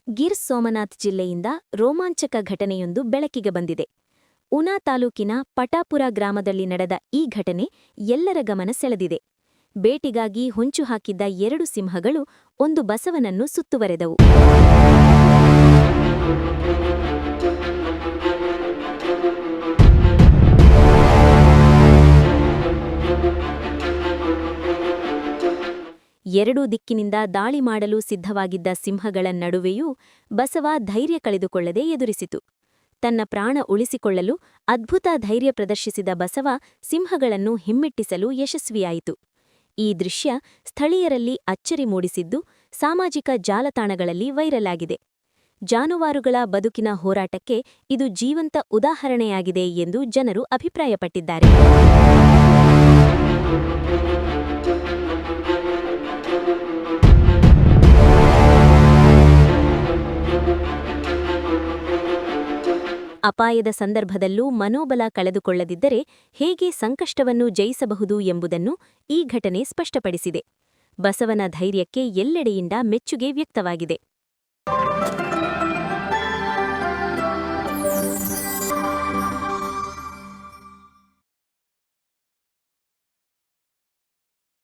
ಗಿರ್ ಸೋಮನಾಥ್ ಜಿಲ್ಲೆಯಿಂದ ರೋಮಾಂಚಕ ಘಟನೆಯೊಂದು ಬೆಳಕಿಗೆ ಬಂದಿದೆ. ಉನಾ ತಾಲೂಕಿನ ಪಟಾಪುರ ಗ್ರಾಮದಲ್ಲಿ ನಡೆದ ಈ ಘಟನೆ ಎಲ್ಲರ ಗಮನ ಸೆಳೆದಿದೆ. ಬೇಟೆಗಾಗಿ ಹೊಂಚು ಹಾಕಿದ್ದ 2 ಸಿಂಹಗಳು ಒಂದು ಬಸವನನ್ನು ಸುತ್ತುವರೆದವು. ಎರಡೂ ದಿಕ್ಕಿನಿಂದ ದಾಳಿ ಮಾಡಲು ಸಿದ್ಧವಾಗಿದ್ದ ಸಿಂಹಗಳ ನಡುವೆಯೂ ಬಸವ ಧೈರ್ಯ ಕಳೆದುಕೊಳ್ಳದೆ ಎದುರಿಸಿತು. ತನ್ನ ಪ್ರಾಣ ಉಳಿಸಿಕೊಳ್ಳಲು ಅದ್ಭುತ ಧೈರ್ಯ ಪ್ರದರ್ಶಿಸಿದ ಬಸವ ಸಿಂಹಗಳನ್ನು ಹಿಮ್ಮೆಟ್ಟಿಸಲು ಯಶಸ್ವಿಯಾಯಿತು. ಈ ದೃಶ್ಯ ಸ್ಥಳೀಯರಲ್ಲಿ ಅಚ್ಚರಿ ಮೂಡಿಸಿದ್ದು ಸಾಮಾಜಿಕ ಜಾಲತಾಣಗಳಲ್ಲಿ ವೈರಲ್ ಆಗಿದೆ. ಜಾನುವಾರುಗಳ ಬದುಕಿನ ಹೋರಾಟಕ್ಕೆ ಇದು ಜೀವಂತ ಉದಾಹರಣೆಯಾಗಿದೆ ಎಂದು ಜನರು ಅಭಿಪ್ರಾಯಪಟ್ಟಿದ್ದಾರೆ. ಅಪಾಯದ ಸಂದರ್ಭದಲ್ಲೂ ಮನೋಬಲ ಕಳೆದುಕೊಳ್ಳದಿದ್ದರೆ ಹೇಗೆ ಸಂಕಷ್ಟವನ್ನು ಜಯಿಸಬಹುದು ಎಂಬುದನ್ನು ಈ ಘಟನೆ ಸ್ಪಷ್ಟಪಡಿಸಿದೆ. ಬಸವನ ಧೈರ್ಯಕ್ಕೆ ಎಲ್ಲೆಡೆಯಿಂದ ಮೆಚ್ಚುಗೆ ವ್ಯಕ್ತವಾಗಿದೆ.